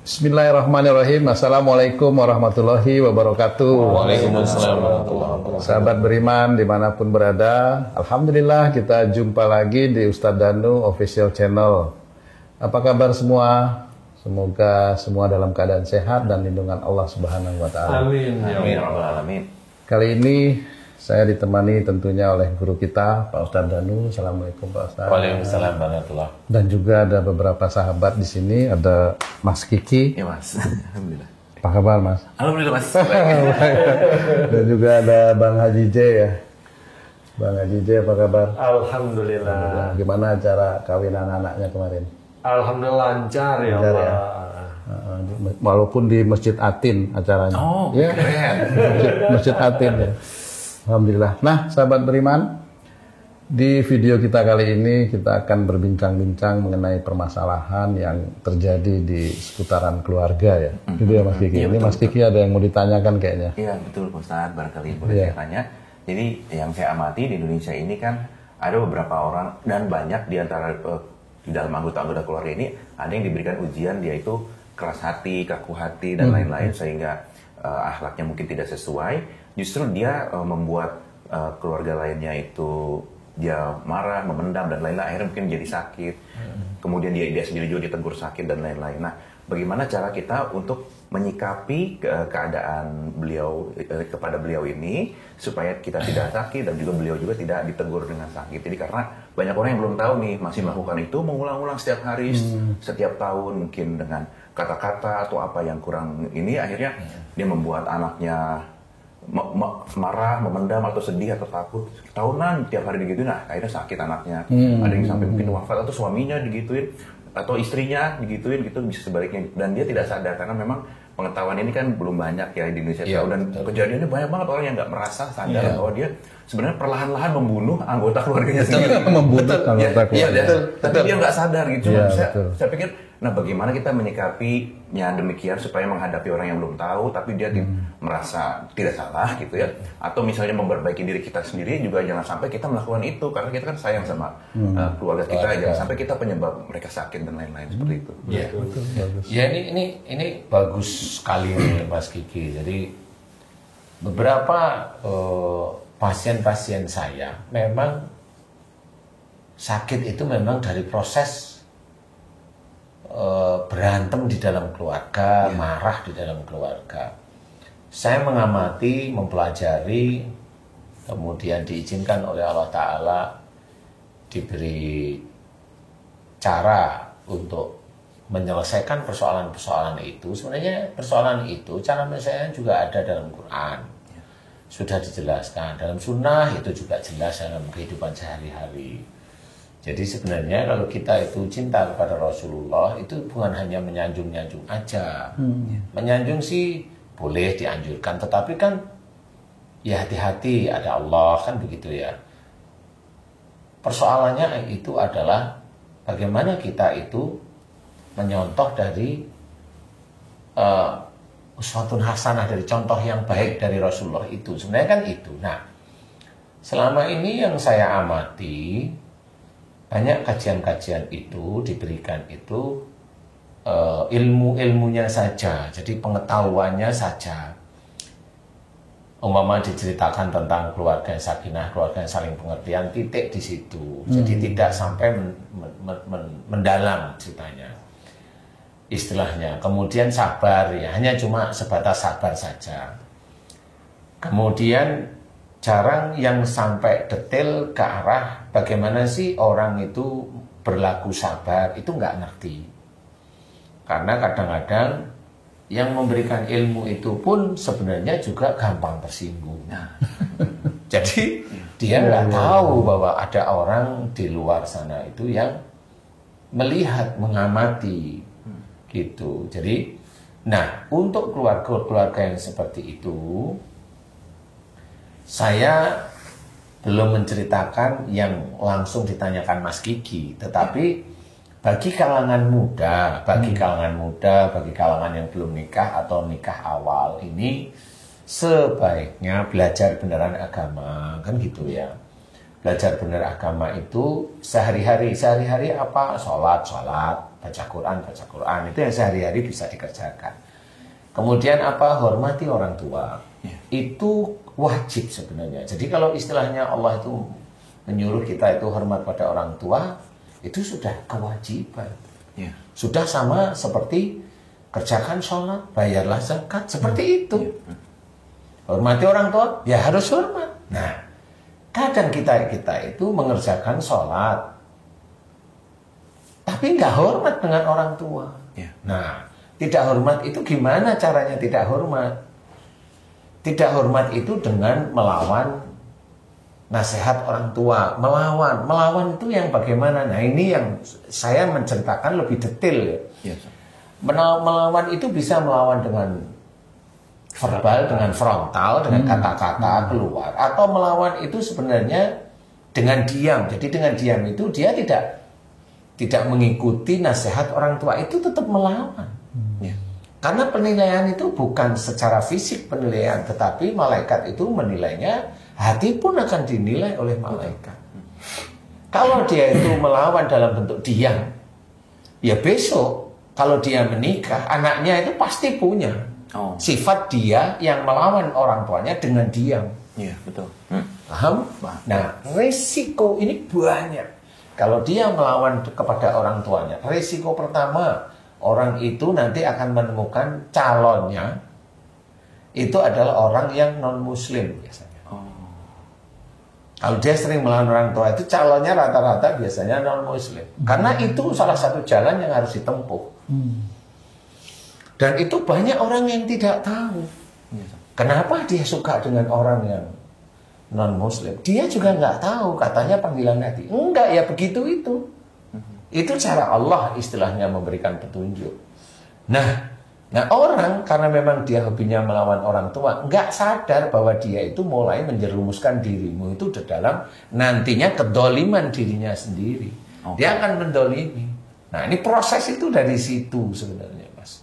Bismillahirrahmanirrahim. Assalamualaikum warahmatullahi wabarakatuh. Waalaikumsalam warahmatullahi wabarakatuh. Sahabat beriman dimanapun berada, Alhamdulillah kita jumpa lagi di Ustadz Danu Official Channel. Apa kabar semua? Semoga semua dalam keadaan sehat dan lindungan Allah Subhanahu wa Ta'ala. Amin. Amin. Amin. Kali ini saya ditemani tentunya oleh guru kita, Pak Ustadz Danu. Assalamualaikum Pak Ustadz. Waalaikumsalam warahmatullahi. Dan juga ada beberapa sahabat di sini. Ada Mas Kiki. Ya Mas. Alhamdulillah. Apa kabar Mas? Alhamdulillah Mas. Dan juga ada Bang Haji J ya. Bang Haji J apa kabar? Alhamdulillah. Gimana acara kawinan anaknya kemarin? Alhamdulillah lancar ya Lancar, Allah. ya? Walaupun di Masjid Atin acaranya. Oh, ya. keren. Masjid Atin ya. Alhamdulillah. Nah, sahabat beriman, di video kita kali ini kita akan berbincang-bincang mengenai permasalahan yang terjadi di seputaran keluarga ya. Gitu ya Mas Kiki. Iya, Ini betul, Mas Kiki ada yang mau ditanyakan kayaknya. Iya betul Pak Ustadz, barangkali boleh Iya. saya tanya. Jadi yang saya amati di Indonesia ini kan ada beberapa orang dan banyak di antara di dalam anggota-anggota keluarga ini ada yang diberikan ujian yaitu keras hati, kaku hati dan lain-lain sehingga akhlaknya mungkin tidak sesuai. Justru dia membuat keluarga lainnya itu dia marah, memendam dan lain-lain, akhirnya mungkin jadi sakit. Kemudian dia sendiri juga ditegur sakit dan lain-lain. Nah, bagaimana cara kita untuk menyikapi keadaan beliau kepada beliau ini supaya kita tidak sakit dan juga beliau juga tidak ditegur dengan sakit. Jadi karena banyak orang yang belum tahu nih masih melakukan itu mengulang-ulang setiap hari, setiap tahun mungkin dengan kata-kata atau apa yang kurang ini akhirnya dia membuat anaknya marah, memendam atau sedih atau takut tahunan tiap hari digituin, nah akhirnya sakit anaknya. Ada yang sampai mungkin wafat atau suaminya digituin atau istrinya digituin gitu, bisa sebaliknya dan dia tidak sadar karena memang pengetahuan ini kan belum banyak ya di Indonesia tahu dan kejadiannya banyak banget orang yang nggak merasa sadar bahwa dia sebenarnya perlahan-lahan membunuh anggota keluarganya sendiri. Membunuh anggota keluarga. Tapi dia nggak sadar gitu. Iya, Saya pikir, nah bagaimana kita menyikapinya demikian supaya menghadapi orang yang belum tahu, tapi dia merasa tidak salah gitu ya. Atau misalnya memperbaiki diri kita sendiri juga jangan sampai kita melakukan itu karena kita kan sayang sama keluarga kita, jangan sampai kita penyebab mereka sakit dan lain-lain seperti itu. Ya, ya ini bagus sekali nih Mas Kiki. Jadi beberapa pasien-pasien saya memang sakit itu memang dari proses berantem di dalam keluarga, marah di dalam keluarga. Saya mengamati, mempelajari, kemudian diizinkan oleh Allah Ta'ala diberi cara untuk menyelesaikan persoalan-persoalan itu. Sebenarnya persoalan itu cara menyelesaikan juga ada dalam Quran. Sudah dijelaskan. Dalam sunnah itu juga jelas dalam kehidupan sehari-hari. Jadi sebenarnya kalau kita itu cinta kepada Rasulullah itu bukan hanya menyanjung-nyanjung aja. Menyanjung sih boleh dianjurkan, tetapi kan ya hati-hati, ada Allah kan begitu ya. Persoalannya itu adalah bagaimana kita itu menyontoh dari uswatun hasanah, dari contoh yang baik dari Rasulullah itu. Sebenarnya kan itu. Nah, selama ini yang saya amati banyak kajian-kajian itu diberikan itu ilmu-ilmunya saja, jadi pengetahuannya saja. Umpama diceritakan tentang keluarga yang sakinah, keluarga yang saling pengertian, titik di situ. Jadi tidak sampai mendalam ceritanya, istilahnya. Kemudian sabar ya, hanya cuma sebatas sabar saja. Kemudian jarang yang sampai detail ke arah bagaimana sih orang itu berlaku sabar, itu nggak ngerti. Karena kadang-kadang yang memberikan ilmu itu pun sebenarnya juga gampang tersinggung. Jadi dia nggak tahu bahwa ada orang di luar sana itu yang melihat, mengamati gitu. Jadi, nah untuk keluarga-keluarga yang seperti itu, saya belum menceritakan yang langsung ditanyakan Mas Kiki, tetapi bagi kalangan muda, bagi kalangan yang belum nikah atau nikah awal ini sebaiknya belajar beneran agama, kan gitu ya. Belajar bener agama itu sehari-hari apa? Sholat, baca Quran itu yang sehari-hari bisa dikerjakan. Kemudian apa? Hormati orang tua. Itu wajib sebenarnya. Jadi kalau istilahnya Allah itu menyuruh kita itu hormat pada orang tua, itu sudah kewajiban. Sudah sama seperti kerjakan sholat, bayarlah zakat, seperti itu. Hormati orang tua, ya harus hormat. Nah, kadang kita itu mengerjakan sholat, tapi nggak hormat dengan orang tua. Nah, tidak hormat itu gimana caranya tidak hormat? Tidak hormat itu dengan melawan nasihat orang tua. Melawan itu yang bagaimana? Nah, ini yang saya menceritakan lebih detail ya. Melawan itu bisa melawan dengan verbal, dengan frontal, dengan kata-kata keluar, atau melawan itu sebenarnya dengan diam. Jadi dengan diam itu dia tidak mengikuti nasihat orang tua, itu tetap melawan. Karena penilaian itu bukan secara fisik penilaian, tetapi malaikat itu menilainya, hati pun akan dinilai oleh malaikat. Kalau dia itu melawan dalam bentuk diam, ya besok kalau dia menikah, anaknya itu pasti punya sifat dia yang melawan orang tuanya dengan diam. Iya, betul. Paham? Nah, resiko ini banyak. Kalau dia melawan kepada orang tuanya, resiko pertama, orang itu nanti akan menemukan calonnya itu adalah orang yang non-muslim biasanya. Kalau dia sering melawan orang tua itu calonnya rata-rata biasanya non-muslim. Karena itu salah satu jalan yang harus ditempuh. Dan itu banyak orang yang tidak tahu. Kenapa dia suka dengan orang yang non-muslim? Dia juga nggak tahu, katanya panggilan hati. Enggak, ya begitu itu. Itu cara Allah istilahnya memberikan petunjuk. Nah orang karena memang dia hobinya melawan orang tua, nggak sadar bahwa dia itu mulai menjerumuskan dirimu itu di dalam nantinya kedoliman dirinya sendiri. Dia akan mendolimi. Nah, ini proses itu dari situ sebenarnya, Mas.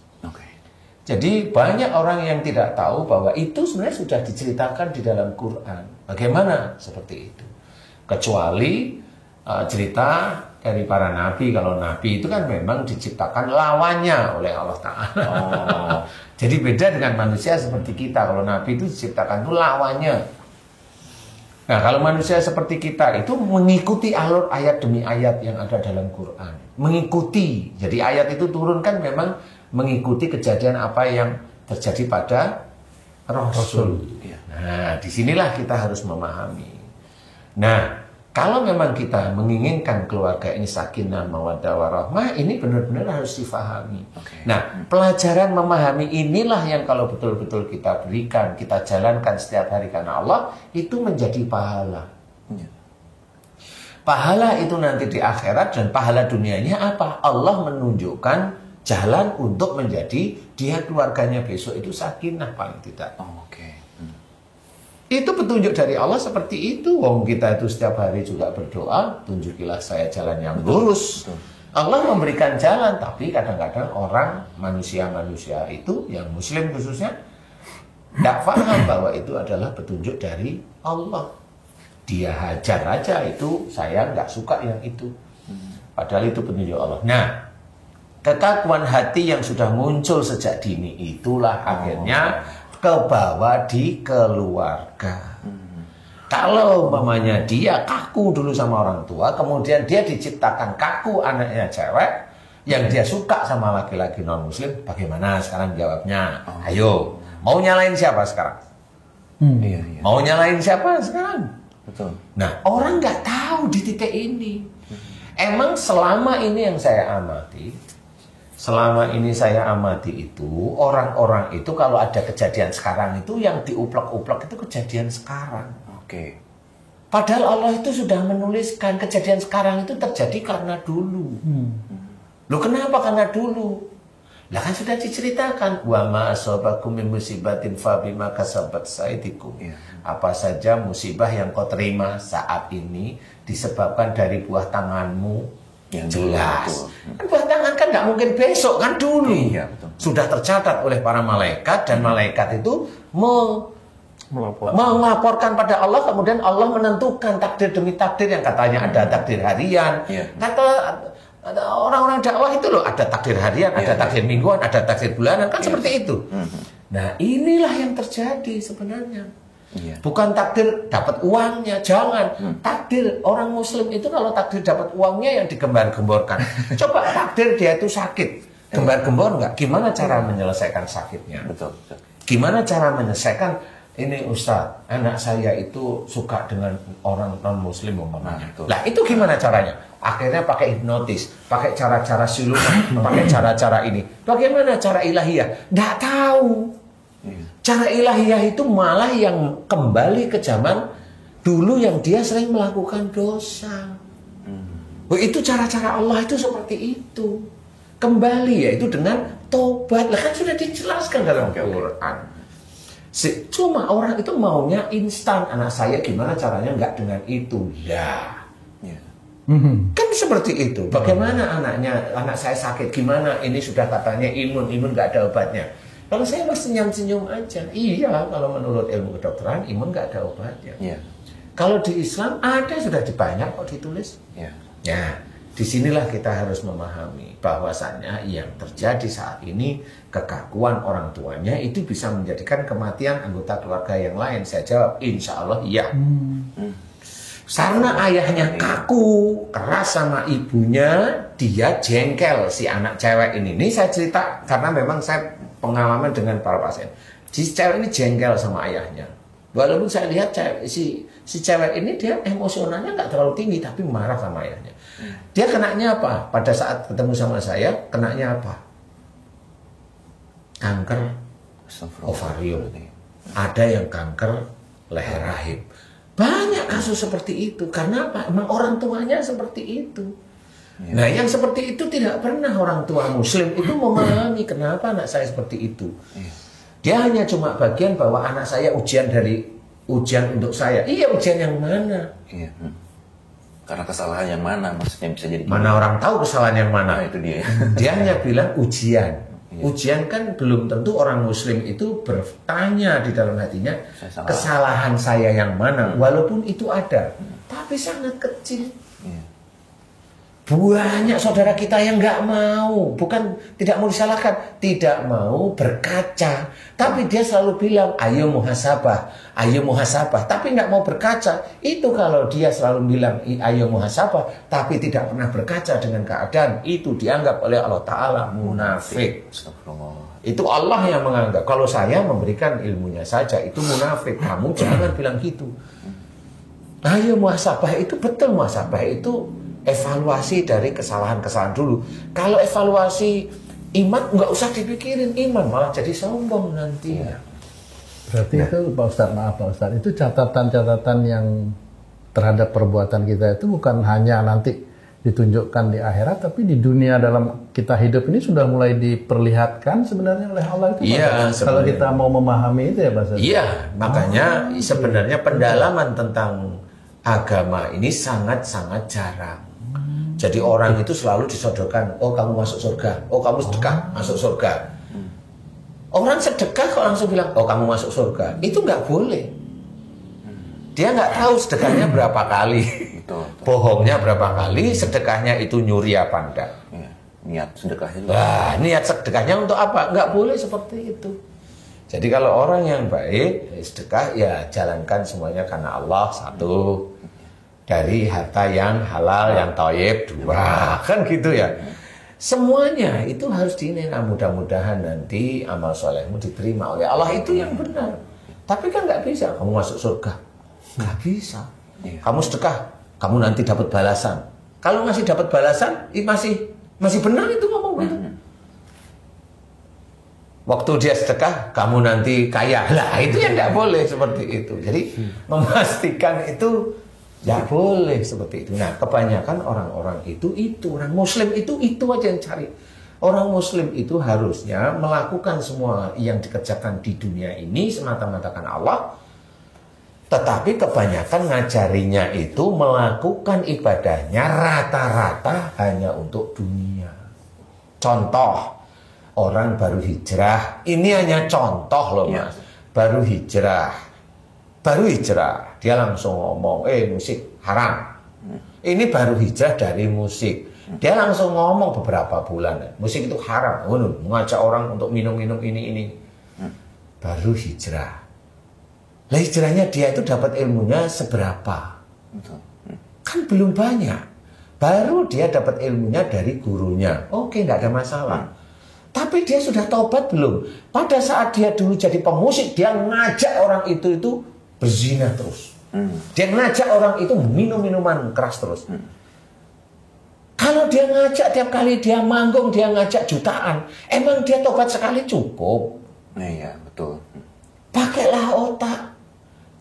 Jadi banyak orang yang tidak tahu bahwa itu sebenarnya sudah diceritakan di dalam Quran. Bagaimana seperti itu? Kecuali cerita dari para nabi. Kalau nabi itu kan memang diciptakan lawannya oleh Allah Ta'ala. Jadi beda dengan manusia seperti kita. Kalau nabi itu diciptakan itu lawannya. Nah, kalau manusia seperti kita itu mengikuti alur ayat demi ayat yang ada dalam Quran. Mengikuti. Jadi ayat itu turun kan memang mengikuti kejadian apa yang terjadi pada Rasul. Nah, disinilah kita harus memahami. Nah, kalau memang kita menginginkan keluarga ini sakinah, mawaddah, warahmah, ini benar-benar harus difahami. Nah, pelajaran memahami inilah yang kalau betul-betul kita berikan, kita jalankan setiap hari karena Allah, itu menjadi pahala. Pahala itu nanti di akhirat, dan pahala dunianya apa? Allah menunjukkan jalan untuk menjadi dia keluarganya besok itu sakinah paling tidak. Itu petunjuk dari Allah seperti itu. Wong kita itu setiap hari juga berdoa, tunjukilah saya jalan yang lurus. Allah memberikan jalan, tapi kadang-kadang orang manusia-manusia itu yang muslim khususnya tidak paham bahwa itu adalah petunjuk dari Allah. Dia hajar aja itu, saya nggak suka yang itu. Padahal itu petunjuk Allah. Nah, kekakuan hati yang sudah muncul sejak dini itulah akhirnya ke bawah di keluarga. Kalau umpamanya dia kaku dulu sama orang tua, kemudian dia diciptakan kaku anaknya cewek, yang dia suka sama laki-laki non-muslim, bagaimana sekarang jawabnya? Ayo, mau nyalain siapa sekarang? Mau nyalain siapa sekarang? Betul. Nah, orang nggak tahu di titik ini. Emang selama ini yang saya amati, itu orang-orang itu kalau ada kejadian sekarang itu yang diuplek-uplek itu kejadian sekarang. Padahal Allah itu sudah menuliskan kejadian sekarang itu terjadi karena dulu. Loh, kenapa karena dulu? Lah kan sudah diceritakan, wa ma asabakum min musibatin fa bima kasabat aydikum. Apa saja musibah yang kau terima saat ini disebabkan dari buah tanganmu. Yang jelas. Kan buah tangan kan nggak mungkin besok, kan dulu. Betul. Sudah tercatat oleh para malaikat, dan malaikat itu melaporkan pada Allah, kemudian Allah menentukan takdir demi takdir yang katanya ada takdir harian. Kata Ada orang-orang dakwah itu loh, ada takdir harian, ada takdir mingguan, ada takdir bulanan, kan seperti itu. Nah, inilah yang terjadi sebenarnya. Bukan takdir dapat uangnya, jangan. Takdir orang muslim itu kalau takdir dapat uangnya yang digembar-gemborkan. Coba takdir dia itu sakit, gembar-gembor nggak? Gimana cara menyelesaikan sakitnya? Betul. Gimana cara menyelesaikan? Ini Ustadz, anak saya itu suka dengan orang non-muslim umpamanya. Lah itu gimana caranya? Akhirnya pakai hipnotis, pakai cara-cara siluman, pakai cara-cara ini. Bagaimana cara ilahiyah? Nggak tahu. Cara ilahiyah itu malah yang kembali ke zaman dulu yang dia sering melakukan dosa. Itu cara-cara Allah itu seperti itu. Kembali yaitu dengan tobat. Lah kan sudah dijelaskan dalam Quran. Cuma orang itu maunya instan. Anak saya gimana caranya nggak dengan itu? Ya. Kan seperti itu. Bagaimana anak saya sakit? Gimana? Ini sudah katanya imun nggak ada obatnya. Kalau saya masih senyum-senyum aja. Iya, kalau menurut ilmu kedokteran imun nggak ada obatnya. Kalau di Islam ada sudah banyak kok ditulis. Ya. Disinilah kita harus memahami bahwasannya yang terjadi saat ini kekakuan orang tuanya itu bisa menjadikan kematian anggota keluarga yang lain. Saya jawab, insya Allah iya. Karena ayahnya kaku, keras sama ibunya, dia jengkel si anak cewek ini. Ini saya cerita karena memang saya pengalaman dengan para pasien. Si cewek ini jengkel sama ayahnya. Walaupun saya lihat si cewek ini dia emosionalnya nggak terlalu tinggi tapi marah sama ayahnya. Dia kenanya apa? Pada saat ketemu sama saya, kenanya apa? Kanker ovarium. Ada yang kanker leher rahim. Banyak kasus seperti itu. Karena apa? Emang orang tuanya seperti itu. Nah, yang seperti itu tidak pernah orang tua muslim itu memahami kenapa anak saya seperti itu. Dia hanya cuma bagian bahwa anak saya ujian untuk saya. Iya, ujian yang mana? Karena kesalahan yang mana maksudnya bisa jadi mana orang tahu kesalahan yang mana? Nah, itu dia. Dia hanya bilang ujian. Ujian kan belum tentu orang muslim itu bertanya di dalam hatinya kesalahan saya yang mana, walaupun itu ada, tapi sangat kecil. Banyak saudara kita yang nggak mau, bukan tidak mau disalahkan, tidak mau berkaca, tapi dia selalu bilang ayo muhasabah, tapi nggak mau berkaca. Itu kalau dia selalu bilang ayo muhasabah, tapi tidak pernah berkaca dengan keadaan, itu dianggap oleh Allah Ta'ala munafik. Itu Allah yang menganggap. Kalau saya memberikan ilmunya saja, itu munafik. Kamu jangan bilang gitu. Ayo muhasabah itu betul, muhasabah itu evaluasi dari kesalahan-kesalahan dulu. Kalau evaluasi iman nggak usah dipikirin, iman malah jadi sombong nanti. Berarti itu Pak Ustadz, maaf Pak Ustadz, itu catatan-catatan yang terhadap perbuatan kita itu bukan hanya nanti ditunjukkan di akhirat, tapi di dunia dalam kita hidup ini sudah mulai diperlihatkan sebenarnya oleh Allah itu. Iya, kalau kita mau memahami itu ya Pak Ustadz. Iya, makanya sebenarnya pendalaman tentang agama ini sangat-sangat jarang. Jadi orang itu selalu disodorkan, oh kamu masuk surga, oh kamu sedekah masuk surga. Orang sedekah kok langsung bilang, oh kamu masuk surga. Itu nggak boleh. Dia nggak tahu sedekahnya berapa kali, bohongnya berapa kali, sedekahnya itu nyuri apa enggak. Niat sedekahnya juga. Wah, niat sedekahnya untuk apa? Nggak boleh seperti itu. Jadi kalau orang yang baik, sedekah ya jalankan semuanya karena Allah, satu. Dari harta yang halal, yang thayyib, dua. Kan gitu ya. Semuanya itu harus dinilai. Mudah-mudahan nanti amal solehmu diterima oleh Allah, itu yang benar. Tapi kan nggak bisa kamu masuk surga. Nggak bisa. Kamu sedekah, kamu nanti dapat balasan. Kalau masih dapat balasan, masih benar itu ngomong gitu. Waktu dia sedekah, kamu nanti kaya. Lah itu yang nggak boleh seperti itu. Jadi memastikan itu nggak boleh seperti itu. Nah, kebanyakan orang-orang itu orang muslim itu aja yang cari. Orang muslim itu harusnya melakukan semua yang dikerjakan di dunia ini semata-mata karena Allah. Tetapi kebanyakan ngajarinya itu melakukan ibadahnya rata-rata hanya untuk dunia. Contoh, orang baru hijrah, ini hanya contoh loh Mas. Baru hijrah, dia langsung ngomong, musik haram. Ini baru hijrah dari musik. Dia langsung ngomong beberapa bulan, musik itu haram, mengajak orang untuk minum-minum ini. Baru hijrah. Lah hijrahnya dia itu dapat ilmunya seberapa? Kan belum banyak. Baru dia dapat ilmunya dari gurunya. Oke, nggak ada masalah. Tapi dia sudah taubat belum? Pada saat dia dulu jadi pemusik, dia ngajak orang itu berzina terus. Dia ngajak orang itu minum minuman keras terus. Kalau dia ngajak tiap kali dia manggung, dia ngajak jutaan, emang dia tobat sekali cukup? Iya, betul. Pakailah otak.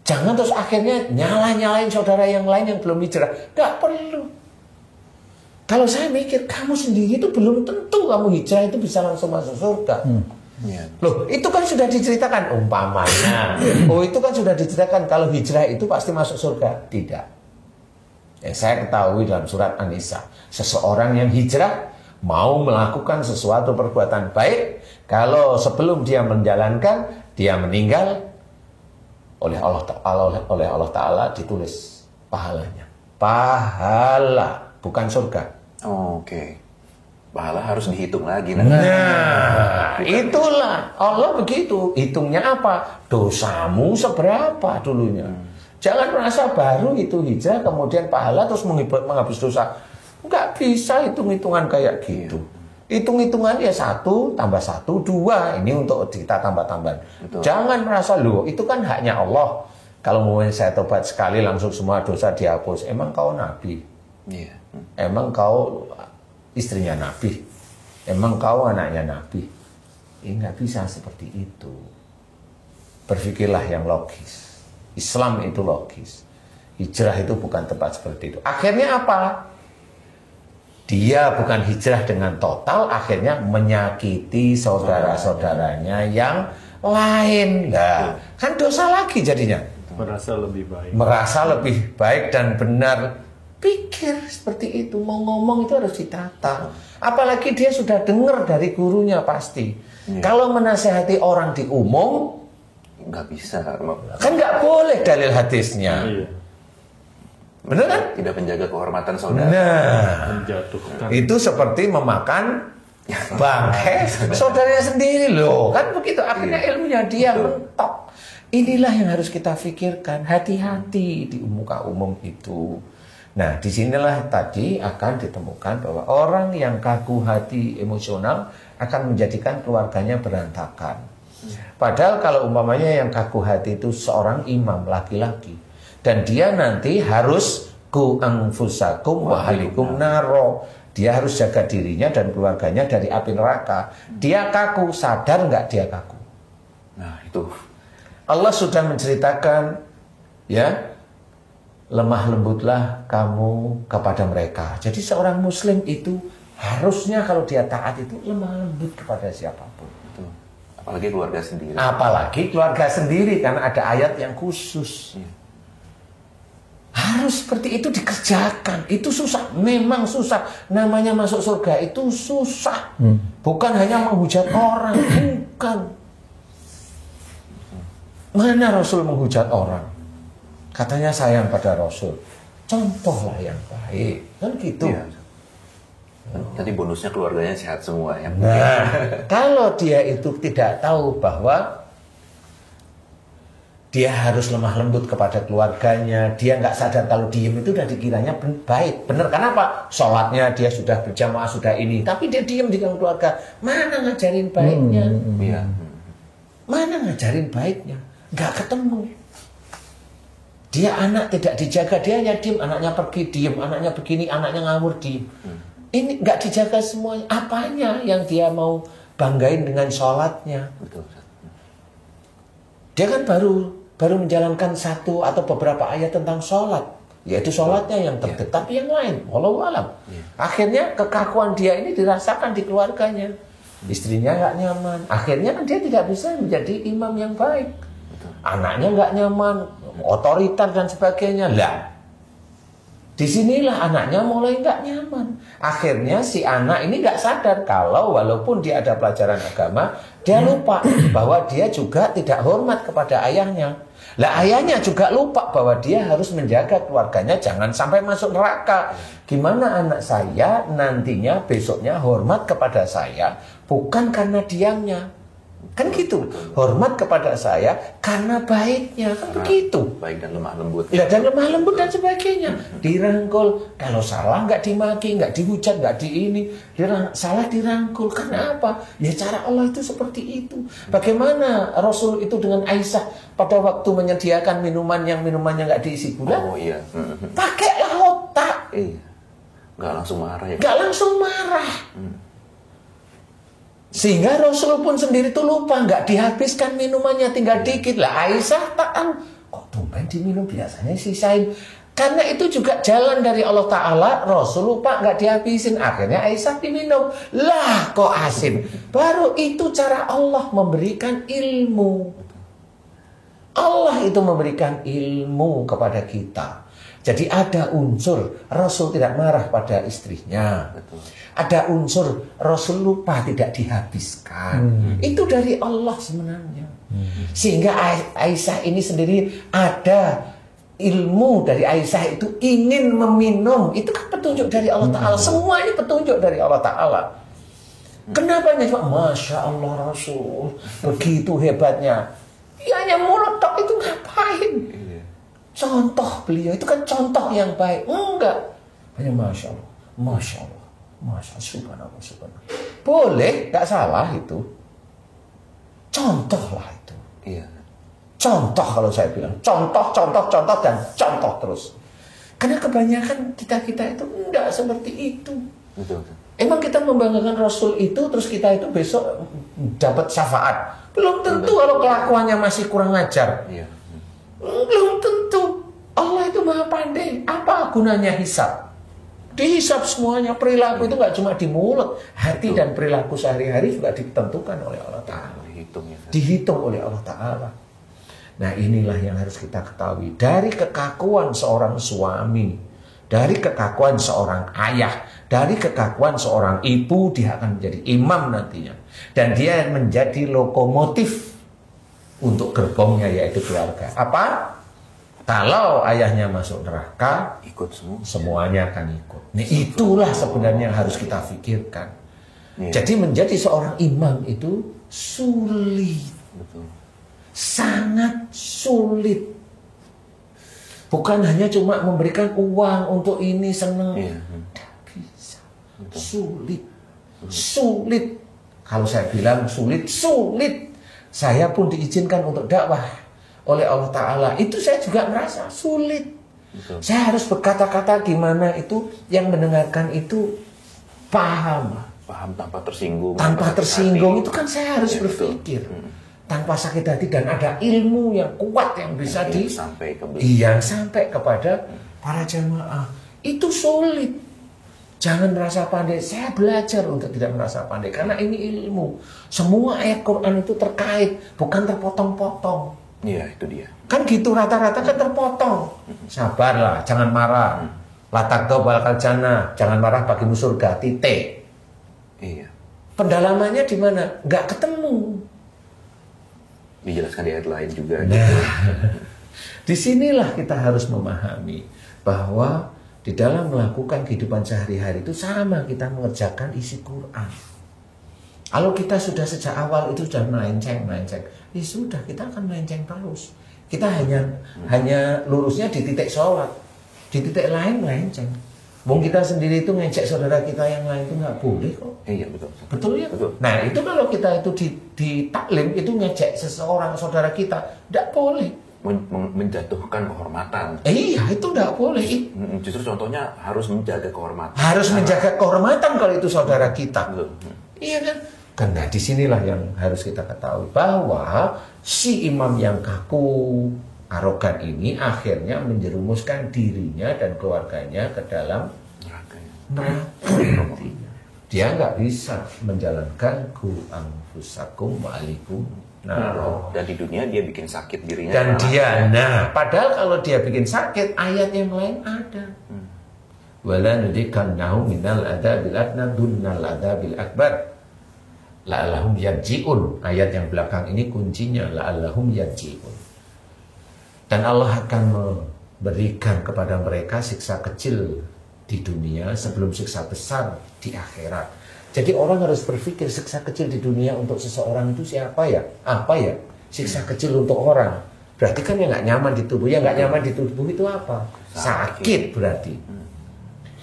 Jangan terus akhirnya nyalain saudara yang lain yang belum hijrah. Gak perlu. Kalau saya mikir, kamu sendiri itu belum tentu kamu hijrah itu bisa langsung masuk surga. Iya. Loh, itu kan sudah diceritakan umpamanya. Oh, itu kan sudah diceritakan kalau hijrah itu pasti masuk surga. Tidak. Saya ketahui dalam surat An-Nisa, seseorang yang hijrah mau melakukan sesuatu perbuatan baik, kalau sebelum dia menjalankan, dia meninggal, oleh Allah Ta'ala ditulis pahalanya. Pahala, bukan surga. Oke. Pahala harus dihitung lagi. Nah, itulah Allah begitu. Hitungnya apa? Dosamu seberapa dulunya. Jangan merasa baru itu hijrah kemudian pahala terus menghapus dosa. Nggak bisa hitung-hitungan kayak gitu. Hitung-hitungan ya 1 tambah 1 2. Ini untuk kita tambah-tambahan. Jangan merasa loh itu kan haknya Allah. Kalau mau saya tobat sekali langsung semua dosa dihapus. Emang kau nabi? Iya. Emang kau istrinya Nabi? Emang kau anaknya Nabi? Nggak bisa seperti itu. Berpikirlah yang logis. Islam itu logis. Hijrah itu bukan tempat seperti itu. Akhirnya apa? Dia bukan hijrah dengan total, akhirnya menyakiti saudara-saudaranya yang lain. Nah, kan dosa lagi jadinya. Merasa lebih baik. Merasa lebih baik dan benar. Pikir seperti itu, mau ngomong itu harus ditata. Apalagi dia sudah dengar dari gurunya pasti. Kalau menasehati orang di umum, Nggak bisa. kan nggak boleh dalil hadisnya. Iya. Benar kan? Tidak menjaga kehormatan saudara. Nah, Menjatuhkan. itu seperti memakan bangkai saudaranya sendiri loh. Kan begitu, akhirnya ilmunya dia mentok. Inilah yang harus kita pikirkan. Hati-hati di muka umum itu. Nah, disinilah tadi akan ditemukan bahwa orang yang kaku hati emosional akan menjadikan keluarganya berantakan. Padahal kalau umpamanya yang kaku hati itu seorang imam laki-laki, dan dia nanti harus ku anfusakum wa ahlikum naro. Dia harus jaga dirinya dan keluarganya dari api neraka. Dia kaku, sadar nggak dia kaku? Nah, itu. Allah sudah menceritakan, ya, lemah lembutlah kamu kepada mereka. Jadi seorang muslim itu harusnya kalau dia taat itu lemah lembut kepada siapapun. Betul. Apalagi keluarga sendiri. Apalagi keluarga sendiri, karena ada ayat yang khusus. Harus seperti itu dikerjakan. Itu susah, memang susah. Namanya masuk surga itu susah. Bukan hanya menghujat orang, bukan. Mana Rasul menghujat orang? Katanya sayang pada Rasul. Contohlah yang baik. Kan gitu. Iya. Nanti bonusnya keluarganya sehat semua ya. Nah, kalau dia itu tidak tahu bahwa dia harus lemah lembut kepada keluarganya, dia nggak sadar kalau diem itu udah dikiranya baik. Bener, kenapa? Sholatnya dia sudah berjamaah, sudah ini. Tapi dia diem di keluarga. Mana ngajarin baiknya? Iya. Mana ngajarin baiknya? Nggak ketemu. Dia anak tidak dijaga, dia hanya diem, anaknya pergi diem, anaknya begini, anaknya ngawur diem. Ini nggak dijaga semuanya. Apanya yang dia mau banggain dengan sholatnya? Betul. Dia kan baru menjalankan 1 atau beberapa ayat tentang sholat, yaitu sholatnya yang tertib, tapi yang lain, wallahu alam. Akhirnya kekakuan dia ini dirasakan di keluarganya. Istrinya nggak nyaman. Akhirnya kan dia tidak bisa menjadi imam yang baik. Anaknya nggak nyaman, otoriter dan sebagainya. Lah, disinilah anaknya mulai nggak nyaman. Akhirnya si anak ini nggak sadar kalau walaupun dia ada pelajaran agama, Dia lupa bahwa dia juga tidak hormat kepada ayahnya. Lah ayahnya juga lupa bahwa dia harus menjaga keluarganya jangan sampai masuk neraka. Gimana anak saya nantinya besoknya hormat kepada saya bukan karena diamnya. Kan gitu. Hormat kepada saya karena baiknya. Kan begitu. Baik dan lemah lembut. Ya, dan lemah lembut dan sebagainya. Dirangkul. Kalau salah nggak dimaki, nggak dihujat, nggak di ini. Salah dirangkul. Karena apa? Ya cara Allah itu seperti itu. Bagaimana Rasul itu dengan Aisyah pada waktu menyediakan minuman yang minumannya nggak diisi gula? Oh iya. Pakailah otak. Iya. Nggak langsung marah ya. Nggak langsung marah. Sehingga Rasul pun sendiri tuh lupa, nggak dihabiskan minumannya, tinggal dikit lah. Aisyah tak tahu, kok tumben diminum, biasanya sisain. Karena itu juga jalan dari Allah Ta'ala, Rasul lupa nggak dihabisin. Akhirnya Aisyah diminum. Lah kok asin. Baru itu cara Allah memberikan ilmu. Allah itu memberikan ilmu kepada kita. Jadi ada unsur Rasul tidak marah pada istrinya. Betul. Ada unsur Rasul lupa tidak dihabiskan. Itu dari Allah sebenarnya. Sehingga Aisyah ini sendiri ada ilmu dari Aisyah itu ingin meminum. Itu kan petunjuk dari Allah Ta'ala. Semua ini petunjuk dari Allah Ta'ala. Kenapa nih? Masya Allah Rasul. Begitu hebatnya. Ya hanya mulut tok itu ngapain? Contoh beliau itu kan contoh yang baik. Enggak. Hanya Masya Allah. Masya Allah. Masya Allah. Subhanallah. Subhanallah. Boleh. Gak salah itu. Contoh lah itu. Iya. Contoh kalau saya bilang. Contoh, dan contoh terus. Karena kebanyakan kita-kita itu enggak seperti itu. Betul. Emang kita membanggakan Rasul itu, terus kita itu besok dapat syafaat. Belum tentu kalau kelakuannya masih kurang ajar. Iya. Belum tentu. Allah itu maha pandai. Apa gunanya hisab? Dihisab semuanya. Perilaku itu nggak cuma di mulut. Hati dan perilaku sehari-hari juga ditentukan oleh Allah Ta'ala. Dihitung oleh Allah Ta'ala. Nah inilah yang harus kita ketahui. Dari kekakuan seorang suami, dari kekakuan seorang ayah, dari kekakuan seorang ibu, dia akan menjadi imam nantinya. Dan dia menjadi lokomotif untuk gerbongnya, yaitu keluarga. Apa? Kalau ayahnya masuk neraka, Ikut semua. semuanya akan ikut. Nah, itulah sebenarnya yang harus kita pikirkan. Iya. Jadi menjadi seorang imam itu sulit. Betul. Sangat sulit. Bukan hanya cuma memberikan uang untuk ini senang. Iya. Tidak bisa. Sulit. Sulit. Kalau saya bilang sulit, sulit. Saya pun diizinkan untuk dakwah oleh Allah Ta'ala. Itu saya juga merasa sulit. Betul. Saya harus berkata-kata gimana itu yang mendengarkan itu paham. Paham tanpa tersinggung. Tanpa sakit tersinggung hati. itu kan saya harus Ya, berpikir. Tanpa sakit hati dan ada ilmu yang kuat yang bisa sampai ke sampai kepada para jamaah. Itu sulit. Jangan merasa pandai. Saya belajar untuk tidak merasa pandai karena ini ilmu. Semua ayat Quran itu terkait, bukan terpotong-potong. Iya, itu dia. Kan gitu rata-rata kan terpotong. Sabarlah, jangan marah. Latak dobal kaljana, jangan marah bagimu surga. Titik. Iya. Pendalamannya di mana? Nggak ketemu. Dijelaskan di ayat lain juga. Nah, disinilah kita harus memahami bahwa di dalam melakukan kehidupan sehari-hari itu sama kita mengerjakan isi Quran. Kalau kita sudah sejak awal itu sudah melenceng, ya sudah kita akan melenceng terus. Kita hanya lurusnya di titik sholat, di titik lain melenceng. Wong kita sendiri itu ngecek saudara kita yang lain itu nggak boleh kok. Iya betul. Betul ya? Betul. Nah itu kalau kita itu di taklim itu ngecek seseorang saudara kita, nggak boleh. Menjatuhkan kehormatan. Iya itu nggak boleh. Justru contohnya harus menjaga kehormatan. Harus menjaga kehormatan kalau itu saudara kita. Betul. Iya kan? Karena disinilah yang harus kita ketahui bahwa si imam yang kaku, arogan ini akhirnya menjerumuskan dirinya dan keluarganya ke dalam neraka. Dia nggak bisa menjalankan ku anfusakum wa alikum naro. Dan di dunia dia bikin sakit dirinya. Dan padahal kalau dia bikin sakit, ayat yang lain ada. Wala nudikannahu minal adabil adna dunnal adabil akbar. la'allahum yarji'un. Ayat yang belakang ini kuncinya la'allahum yarji'un. Dan Allah akan memberikan kepada mereka siksa kecil di dunia sebelum siksa besar di akhirat. Jadi orang harus berpikir siksa kecil di dunia untuk seseorang itu siapa ya? Apa ya? Siksa kecil untuk orang. Berarti kan yang nggak nyaman di tubuh. Yang nggak nyaman di tubuh itu apa? Sakit berarti.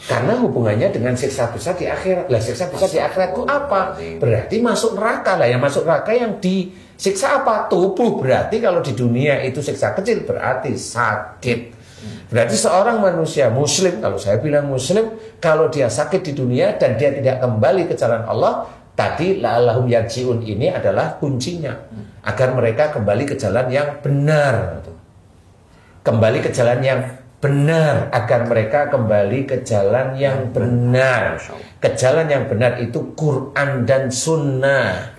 Karena hubungannya dengan siksa besar di akhirat. Lah siksa besar di akhirat itu apa? Berarti masuk neraka lah. Yang masuk neraka yang disiksa apa? Tubuh. Berarti kalau di dunia itu siksa kecil berarti sakit. Berarti seorang manusia muslim, kalau saya bilang muslim, kalau dia sakit di dunia dan dia tidak kembali ke jalan Allah, tadi la'allahum yarji'un ini adalah kuncinya. Agar mereka kembali ke jalan yang benar. Kembali ke jalan yang benar. Agar mereka kembali ke jalan yang benar. Ke jalan yang benar itu Quran dan Sunnah.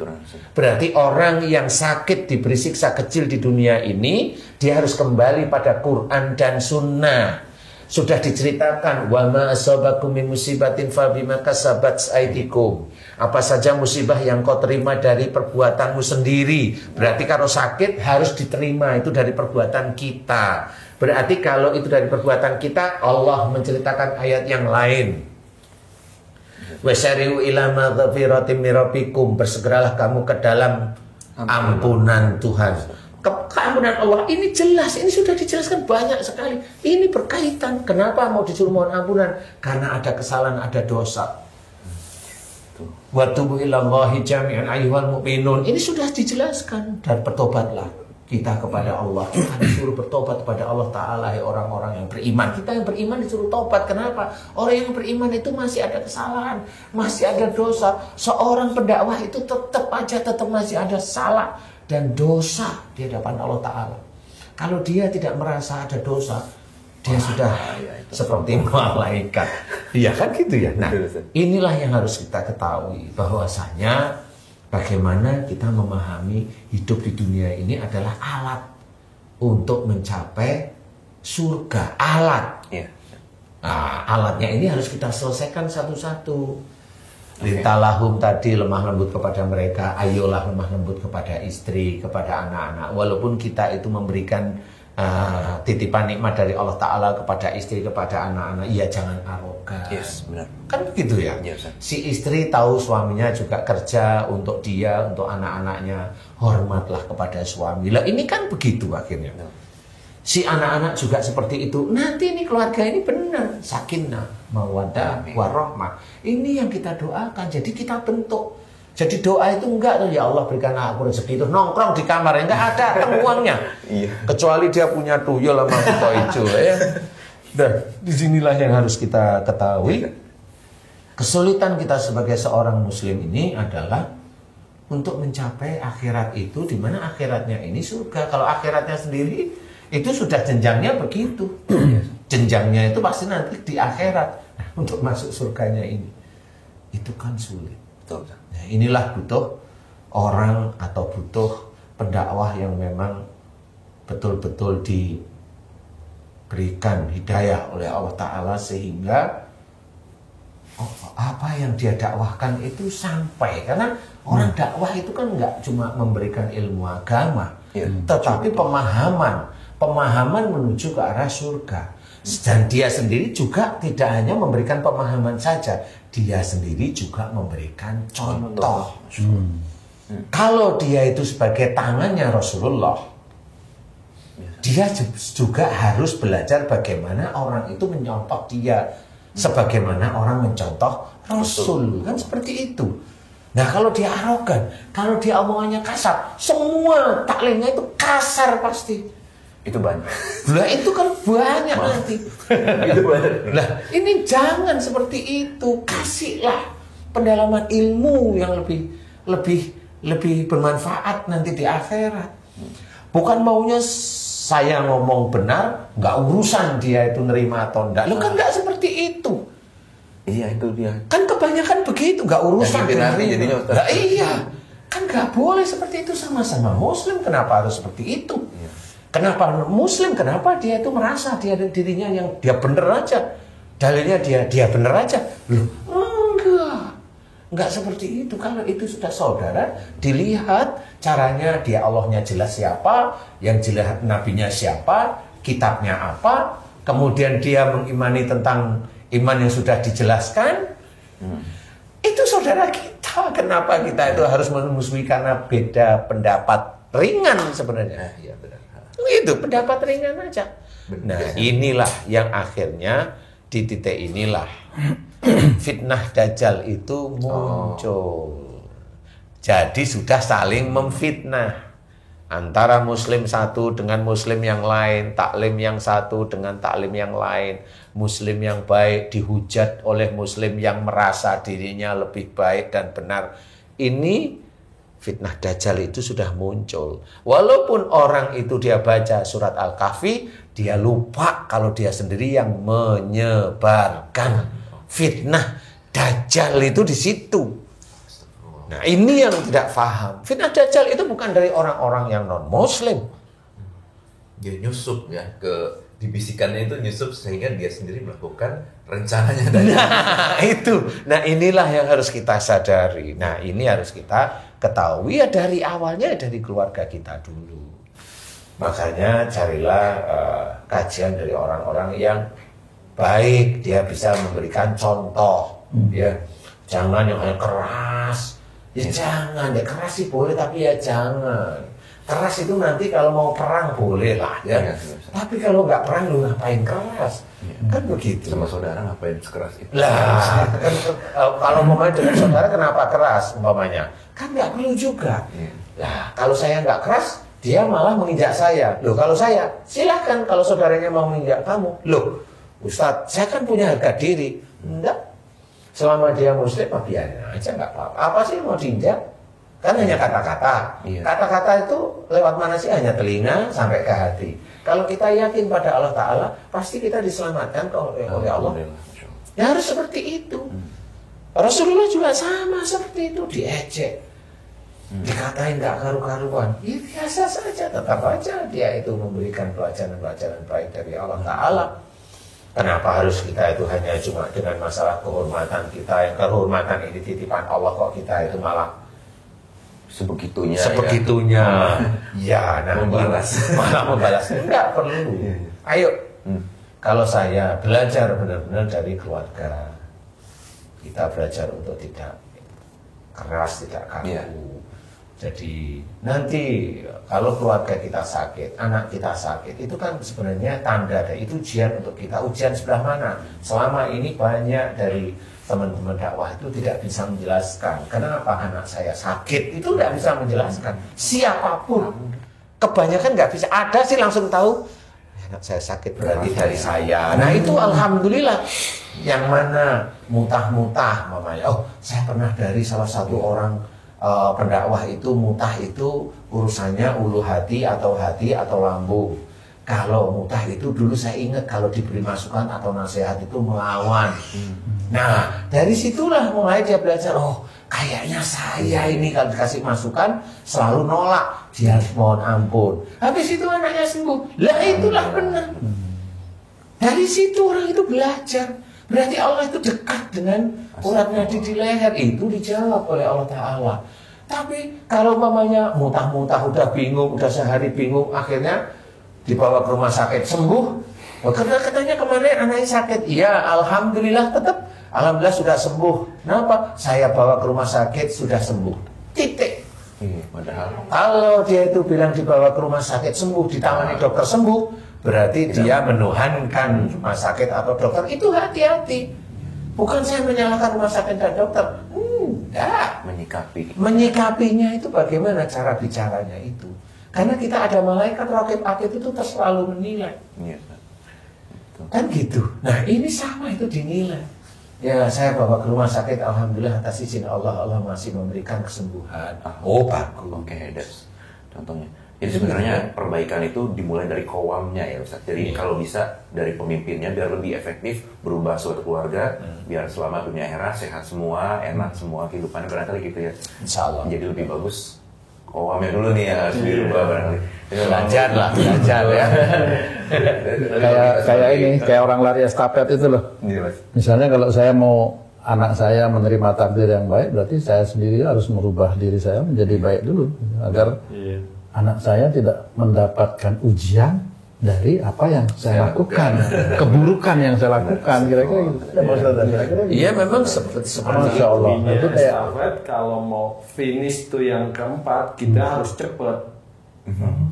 Berarti orang yang sakit diberi siksa kecil di dunia ini, dia harus kembali pada Quran dan Sunnah. Sudah diceritakan, wa ma asabakum min musibatin fa bima kasabat aydikum. Apa saja musibah yang kau terima dari perbuatanmu sendiri. Berarti kalau sakit harus diterima, itu dari perbuatan kita. Berarti kalau itu dari perbuatan kita, Allah menceritakan ayat yang lain. Wasari'u ila maghfiratin min rabbikum, bersegeralah kamu ke dalam ampunan Tuhan. Keampunan Allah ini jelas, ini sudah dijelaskan banyak sekali. Ini berkaitan. Kenapa mau disuruh mohon ampunan? Karena ada kesalahan, ada dosa. Wa tubu ilallahi jami'an ayyuhal mu'minun. Ini sudah dijelaskan. Dan bertobatlah kita kepada Allah. Kita disuruh bertobat kepada Allah Ta'ala, orang-orang yang beriman. Kita yang beriman disuruh tobat. Kenapa? Orang yang beriman itu masih ada kesalahan, masih ada dosa. Seorang pendakwah itu tetap masih ada salah dan dosa di hadapan Allah Ta'ala. Kalau dia tidak merasa ada dosa, dia sudah seperti malaikat. Iya kan gitu ya. Nah, inilah yang harus kita ketahui, bahwasanya bagaimana kita memahami hidup di dunia ini adalah alat untuk mencapai surga. Alat. Nah, alatnya ini harus kita selesaikan satu-satu. Lintalahum tadi lemah lembut kepada mereka, ayolah lemah lembut kepada istri, kepada anak-anak. Walaupun kita itu memberikan titipan nikmat dari Allah Ta'ala kepada istri, kepada anak-anak, ya jangan arogan. Yes, benar. Kan begitu ya. Yes, si istri tahu suaminya juga kerja untuk dia, untuk anak-anaknya, hormatlah kepada suami. Lah ini kan begitu akhirnya. Si anak-anak juga seperti itu. Nanti ini keluarga ini benar, sakinah, mawaddah, warahmah. Ini yang kita doakan. Jadi kita bentuk. Jadi doa itu enggak tuh, ya Allah berikan aku rezeki itu nongkrong di kamar, enggak ada uangnya. Kecuali dia punya tuyul sama kuto hijau ya. Dan disinilah yang harus kita ketahui. Kesulitan kita sebagai seorang muslim ini adalah untuk mencapai akhirat itu, di mana akhiratnya ini surga. Kalau akhiratnya sendiri itu sudah jenjangnya begitu. Jenjangnya itu pasti nanti di akhirat. Nah, untuk masuk surganya ini itu kan sulit. Betul. Nah, inilah butuh orang atau butuh pendakwah yang memang betul-betul diberikan hidayah oleh Allah Ta'ala, sehingga apa yang dia dakwahkan itu sampai. Karena orang dakwah itu kan nggak cuma memberikan ilmu agama, tetapi pemahaman menuju ke arah surga. Dan dia sendiri juga tidak hanya memberikan pemahaman saja, dia sendiri juga memberikan contoh. Kalau dia itu sebagai tangannya Rasulullah, dia juga harus belajar bagaimana orang itu mencontoh dia, sebagaimana orang mencontoh Rasul. Kan seperti itu. Nah, kalau dia arogan, kalau dia omongannya kasar, semua taklimnya itu kasar pasti. Itu banyak. Lah itu kan banyak nanti. Itu banyak. Lah ini jangan seperti itu. Kasihlah pendalaman ilmu yang lebih bermanfaat nanti di akhirat. Bukan maunya saya ngomong benar, nggak urusan dia itu nerima atau enggak. Lo kan nggak seperti itu. Iya, itu dia. Kan kebanyakan begitu, nggak urusan. Jadinya nah, iya, kan nggak boleh seperti itu. Sama-sama Muslim, kenapa harus seperti itu? Kenapa Muslim? Kenapa dia itu merasa dia dirinya yang dia bener aja, dalilnya dia bener aja? Loh, Enggak seperti itu. Kalau itu sudah saudara, dilihat caranya, dia Allahnya jelas siapa, yang jelas nabinya siapa, kitabnya apa, kemudian dia mengimani tentang iman yang sudah dijelaskan. Itu saudara kita. Kenapa kita itu harus memusuhi karena beda pendapat ringan sebenarnya? Iya benar. Itu pendapat ringan aja. Nah, inilah yang akhirnya di titik inilah fitnah Dajjal itu muncul. Jadi sudah saling memfitnah antara muslim satu dengan muslim yang lain, taklim yang satu dengan taklim yang lain. Muslim yang baik dihujat oleh muslim yang merasa dirinya lebih baik dan benar. Ini fitnah Dajjal itu sudah muncul. Walaupun orang itu dia baca surat Al-Kahfi, dia lupa kalau dia sendiri yang menyebarkan fitnah Dajjal itu di situ. Nah, ini yang tidak paham. Fitnah Dajjal itu bukan dari orang-orang yang non-Muslim. Dia nyusup ya dibisikannya itu nyusup sehingga dia sendiri melakukan rencananya dari Nah, itu. Nah, inilah yang harus kita sadari. Nah, ini harus kita ketahui ya dari awalnya dari keluarga kita dulu. Makanya carilah kajian dari orang-orang yang baik, dia bisa memberikan contoh, ya. Jangan yang hanya keras. Ya jangan, ya keras sih boleh tapi ya jangan. Keras itu nanti kalau mau perang boleh lah ya. Tapi kalau nggak perang lu ngapain keras? Kan begitu. sama saudara ngapain sekeras itu? Lah, kan, kalau umpamanya dengan saudara kenapa keras umpamanya? Kan nggak perlu juga. Lah, kalau saya nggak keras, dia malah menginjak saya. Loh, kalau saya, silahkan kalau saudaranya mau menginjak kamu. Loh, Ustadz, saya kan punya harga diri. Enggak. Selama dia muslim, biarin aja, nggak apa-apa. Apa sih mau diinjak? Kan hanya kata-kata. Kata-kata itu lewat mana sih? Hanya telinga sampai ke hati. Kalau kita yakin pada Allah Ta'ala, pasti kita diselamatkan oleh Allah. Ya harus seperti itu. Rasulullah juga sama seperti itu, diejek. Dikatain nggak karu-karuan, ya biasa saja, tetap aja dia itu memberikan pelajaran-pelajaran baik dari Allah Ta'ala. Kenapa harus kita itu hanya cuma dengan masalah kehormatan kita, yang kehormatan ini titipan Allah, kok kita itu malah sebegitunya ya nah, malah membalas. Enggak perlu. Ayo, kalau saya belajar benar-benar dari keluarga, kita belajar untuk tidak keras, tidak kaku. Jadi nanti kalau keluarga kita sakit, anak kita sakit, itu kan sebenarnya tanda dari itu ujian untuk kita. Ujian sebelah mana? Selama ini banyak dari teman-teman dakwah itu tidak bisa menjelaskan kenapa anak saya sakit, itu tidak bisa menjelaskan. Siapapun, kebanyakan nggak bisa. Ada sih langsung tahu anak saya sakit berarti dari saya. Nah itu alhamdulillah. Yang mana mutah-mutah mamanya. Oh, saya pernah dari salah satu orang pendakwah itu mutah itu urusannya ulu hati atau lambung. Kalau mutah itu dulu saya ingat kalau diberi masukan atau nasihat itu melawan. Nah dari situlah mulai dia belajar. Oh kayaknya saya ini kalau dikasih masukan selalu nolak. Dia mohon ampun. Habis itu anaknya sembuh. Lah itulah benar. Dari situ orang itu belajar. Berarti Allah itu dekat dengan urat nadi di leher. Itu dijawab oleh Allah Ta'ala. Tapi kalau mamanya mutah-mutah, udah bingung, udah sehari bingung, akhirnya dibawa ke rumah sakit, sembuh. Oh, katanya kemarin anaknya sakit. Iya, alhamdulillah tetap. Alhamdulillah sudah sembuh. Kenapa? Saya bawa ke rumah sakit, sudah sembuh. Titik. Padahal kalau dia itu bilang dibawa ke rumah sakit, sembuh, ditangani dokter, sembuh, berarti dia menuhankan rumah sakit atau dokter. Itu hati-hati. Bukan saya menyalahkan rumah sakit dan dokter. Enggak. Menyikapinya itu bagaimana cara bicaranya itu. Karena kita ada malaikat raqib-atid itu selalu menilai. Kan gitu. Nah ini sama itu dinilai. Ya saya bawa ke rumah sakit, alhamdulillah atas izin Allah, Allah masih memberikan kesembuhan. Oh bagus. Oke, that's contohnya. Jadi sebenarnya perbaikan itu dimulai dari kawamnya ya Ustaz. Jadi kalau bisa dari pemimpinnya biar lebih efektif berubah suatu keluarga, biar selama dunia akhirat sehat semua, enak semua kehidupannya barangkali gitu ya. Insyaallah. Jadi lebih bagus kawamnya dulu nih yang harus dirubah barangkali. Belajar ya. Kayak ini, kayak orang lari estafet itu loh. Misalnya kalau saya mau anak saya menerima takdir yang baik, berarti saya sendiri harus merubah diri saya menjadi baik dulu agar anak saya tidak mendapatkan ujian dari apa yang saya lakukan, keburukan yang saya lakukan, kira-kira gitu. Iya, memang seperti Masya Allah. Itu kayak estafet kalau mau finish tuh yang keempat, kita harus cepet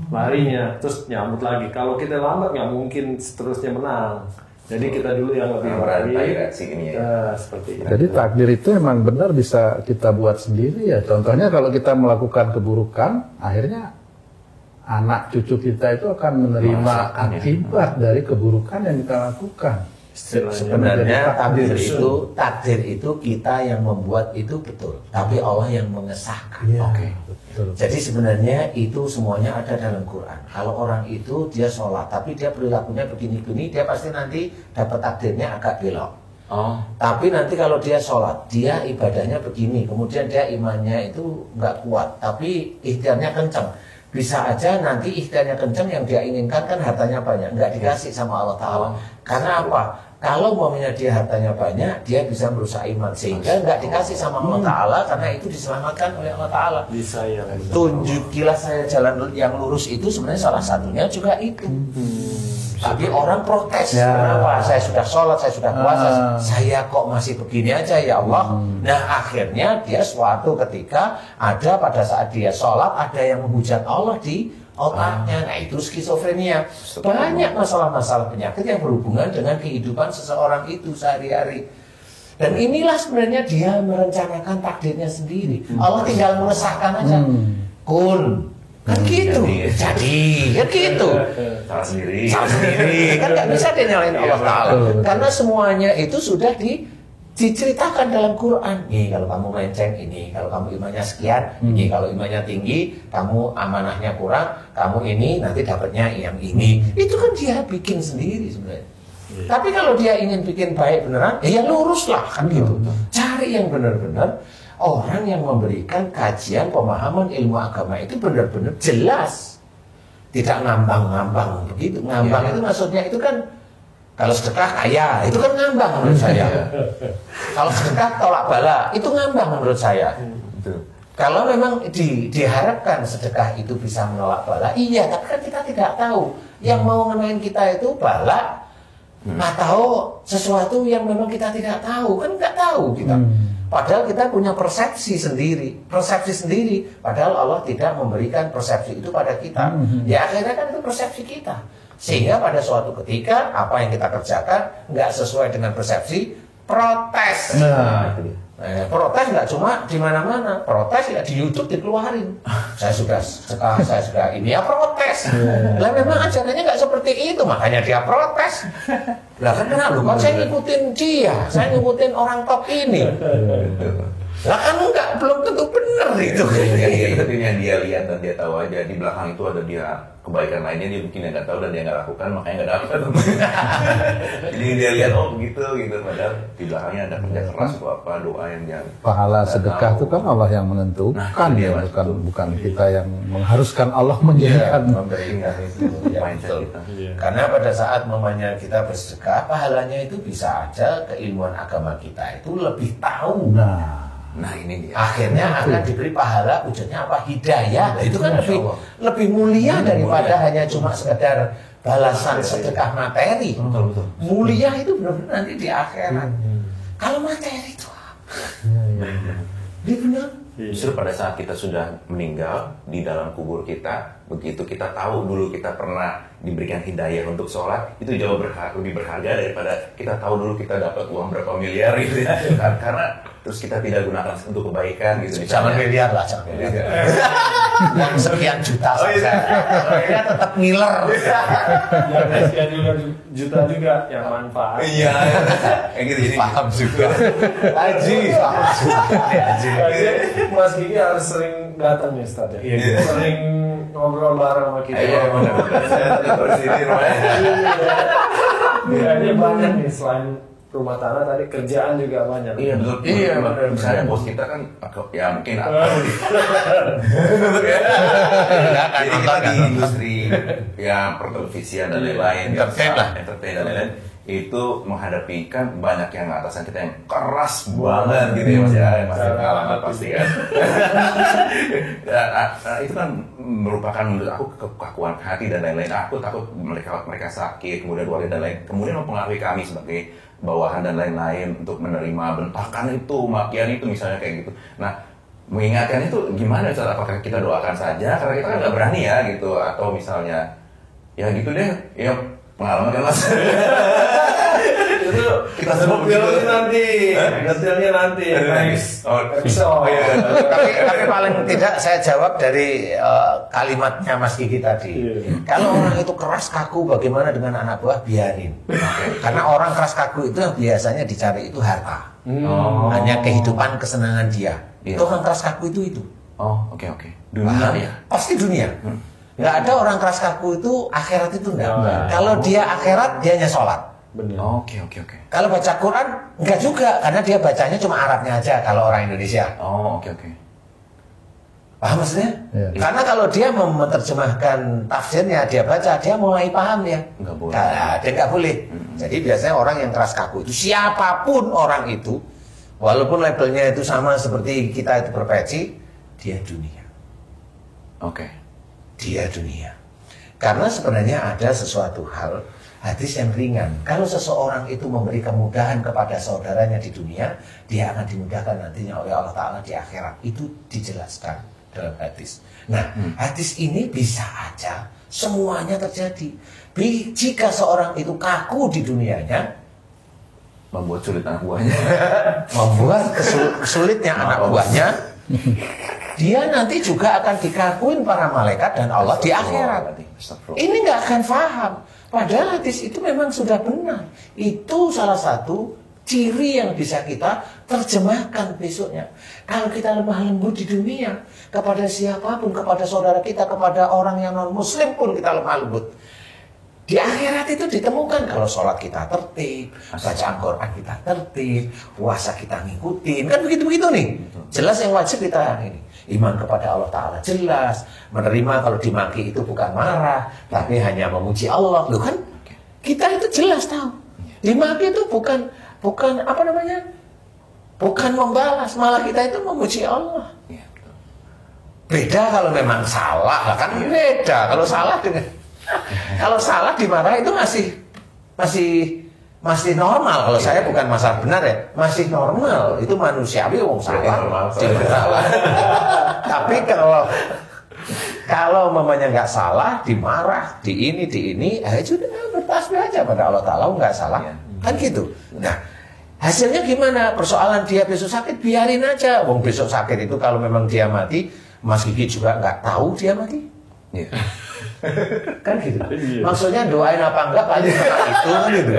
larinya, terus nyambut lagi. Kalau kita lambat nggak mungkin seterusnya menang. Jadi kita dulu yang lebih baik. Seperti itu. Jadi takdir itu emang benar bisa kita buat sendiri ya. Contohnya kalau kita melakukan keburukan, akhirnya anak cucu kita itu akan menerima akibat dari keburukan yang kita lakukan. Sebenarnya takdir itu kita yang membuat itu betul, tapi Allah yang mengesahkan. Betul. Jadi sebenarnya itu semuanya ada dalam Quran. Kalau orang itu dia sholat, tapi dia perilakunya begini-begini, dia pasti nanti dapat takdirnya agak belok. Tapi nanti kalau dia sholat, dia ibadahnya begini, kemudian dia imannya itu nggak kuat, tapi ikhtiarnya kenceng. Bisa aja nanti ikhtiarnya kenceng, yang dia inginkan kan hartanya banyak, nggak dikasih sama Allah Ta'ala. Karena apa? Kalau umpamanya dia hartanya banyak, dia bisa merusak iman, sehingga nggak dikasih sama Allah Ta'ala, karena itu diselamatkan oleh Allah Ta'ala. Tunjukilah saya jalan yang lurus, itu sebenarnya salah satunya juga itu. Tapi orang protes, kenapa? Saya sudah sholat, saya sudah puasa, saya kok masih begini aja ya Allah. Nah akhirnya dia suatu ketika ada pada saat dia sholat, ada yang menghujat Allah di otaknya. Nah itu skizofrenia. Banyak masalah-masalah penyakit yang berhubungan dengan kehidupan seseorang itu sehari-hari. Dan inilah sebenarnya dia merencanakan takdirnya sendiri. Allah tinggal mengesahkan aja. Kun. Kan gitu, jadi kan gitu. Salah sendiri kan nggak bisa dia nyalain Allah Ta'ala, karena semuanya itu sudah diceritakan dalam Quran. Nih kalau kamu menceng ini, kalau kamu imannya sekian, ini kalau imannya tinggi, kamu amanahnya kurang, kamu ini nanti dapatnya yang ini. Itu kan dia bikin sendiri sebenarnya. Tapi kalau dia ingin bikin baik beneran, ya luruslah kan gitu. Cari yang benar-benar. Orang yang memberikan kajian pemahaman ilmu agama itu benar-benar jelas, tidak ngambang-ngambang begitu. Ngambang itu maksudnya itu kan kalau sedekah kaya, itu kan ngambang menurut saya. Kalau sedekah tolak bala, itu ngambang menurut saya. Kalau memang diharapkan sedekah itu bisa menolak bala, iya, tapi kan kita tidak tahu. Yang mau ngenain kita itu bala atau sesuatu yang memang kita tidak tahu, kan nggak tahu kita. Padahal kita punya persepsi sendiri, padahal Allah tidak memberikan persepsi itu pada kita. Ya akhirnya kan itu persepsi kita. Sehingga pada suatu ketika apa yang kita kerjakan nggak sesuai dengan persepsi, protes. Protes nggak cuma di mana-mana, protes ya di YouTube dikeluarin. Saya sudah ini ya protes. Lah memang ajarannya nggak seperti itu, makanya dia protes. Lah kan kenapa? Saya ngikutin dia, saya ngikutin orang top ini. Lah kan belum tentu benar itu. Tapi yang dia lihat dan dia tahu aja di belakang itu ada dia kebaikan lainnya, dia mungkin nggak tahu dan dia nggak lakukan, makanya nggak dapat. Jadi dia lihat gitu. Padahal di belakangnya ada kerja keras atau apa, doa yang dia pahala sedekah itu kan Allah yang menentukan, bukan kita yang mengharuskan Allah menjadikan memberikan itu. Betul. Karena pada saat mamanya kita bersedekah, pahalanya itu bisa aja keilmuan agama kita itu lebih tahu. Nah ini dia. Akhirnya akan diberi pahala, wujudnya apa? Hidayah. Itu kan lebih mulia daripada hanya cuma sekedar balasan sedekah materi. Betul. Mulia itu benar-benar nanti di akhirat. Kalau materi itu dia benar. Justru pada saat kita sudah meninggal di dalam kubur kita, begitu kita tahu dulu kita pernah diberikan hidayah untuk sholat, itu jauh lebih berharga daripada kita tahu dulu kita dapat uang berapa miliar gitu ya. Karena terus kita tidak gunakan untuk kebaikan gitu. Jangan miliar lah, jangan miliar. Yang sekian juta saja. Mereka tetap ngiler. Yang sekian juta juga yang manfaat. Iya. Kayak gitu jadi paham juga. Haji. Mas Gigi harus sering datang nih Ustaz ya. Sering ngobrol bareng sama kita. Iya benar. Saya tidur di sini rumahnya. Ini banyak nih, selain rumah tangga tadi kerjaan juga banyak. Iya betul. Iya benar. Misalnya bos kita kan ya mungkin apa? Jadi kita di industri ya pertelevisian dan lain-lain, entertain lah, entertain dan lain-lain. itu menghadapi kan banyak yang atasan kita yang keras banget gitu ya Mas ya, masih pengalaman pasti kan. Itu kan merupakan menurut aku kekakuan hati dan lain-lain. Aku takut mereka sakit, kemudian keluarga dan lain, kemudian mempengaruhi kami sebagai bawahan dan lain-lain untuk menerima bentakan itu, makian itu misalnya kayak gitu. Nah, mengingatkan itu gimana cara, apakah kita doakan saja karena kita kan nggak berani ya gitu, atau misalnya ya gitu deh ya pengalaman kan Mas. Itu kita semua detailnya nanti next episode. Tapi paling tidak saya jawab dari kalimatnya Mas Kiki tadi. Kalau orang itu keras kaku, bagaimana dengan anak buah? Biarin. Karena orang keras kaku itu yang biasanya dicari itu harta. Hanya kehidupan, kesenangan dia. Itu orang keras kaku itu. Oke. Dunia ya. Pasti dunia. Nggak ada orang keras kaku itu akhirat itu enggak. Kalau dia akhirat, dia hanya sholat. Benar. Oke. Kalau baca Quran, enggak juga. Karena dia bacanya cuma Arabnya aja kalau orang Indonesia. Oke. Paham maksudnya? Iya. Karena kalau dia menerjemahkan tafsirnya, dia baca, dia mulai paham dia. Nggak boleh. Nah, dia nggak boleh. Jadi biasanya orang yang keras kaku itu, siapapun orang itu, walaupun labelnya itu sama seperti kita itu berpeci, dia dunia. Oke. Dia dunia. Karena sebenarnya ada sesuatu hal, hadis yang ringan. Kalau seseorang itu memberi kemudahan kepada saudaranya di dunia, dia akan dimudahkan nantinya oleh Allah Ta'ala di akhirat. Itu dijelaskan dalam hadis. Nah, hadis ini bisa aja semuanya terjadi. Jika seorang itu kaku di dunianya, Membuat sulit anak buahnya. membuat sulitnya anak buahnya, dia nanti juga akan dikakuin para malaikat dan Allah di akhirat. Ini nggak akan paham. Padahal hadis itu memang sudah benar. Itu salah satu ciri yang bisa kita terjemahkan besoknya. Kalau kita lemah lembut di dunia, kepada siapapun, kepada saudara kita, kepada orang yang non-muslim pun kita lemah lembut. Di akhirat itu ditemukan kalau sholat kita tertib, baca Al-Quran kita tertib, puasa kita ngikutin, kan begitu-begitu nih. Jelas yang wajib kita ini. Iman kepada Allah Ta'ala jelas, menerima kalau dimaki itu bukan marah, tapi hanya memuji Allah. Loh kan, kita itu jelas tahu. Dimaki itu bukan apa namanya, bukan membalas, malah kita itu memuji Allah. Beda kalau memang salah, kan beda. Kalau salah dengan kalau salah dimarah itu masih normal. Kalau saya bukan masalah benar ya, masih normal. Itu manusiawi, wong salah. Tapi kalau mamanya nggak salah, dimarah, di ini, sudah bertasbih aja pada Allah Ta'ala, nggak salah. Kan gitu. Nah, hasilnya gimana? Persoalan dia besok sakit, biarin aja. Wong besok sakit itu kalau memang dia mati, Mas Gigi juga nggak tahu dia mati. Kan gitu. Maksudnya doain apa enggak paling sama itu kan gitu.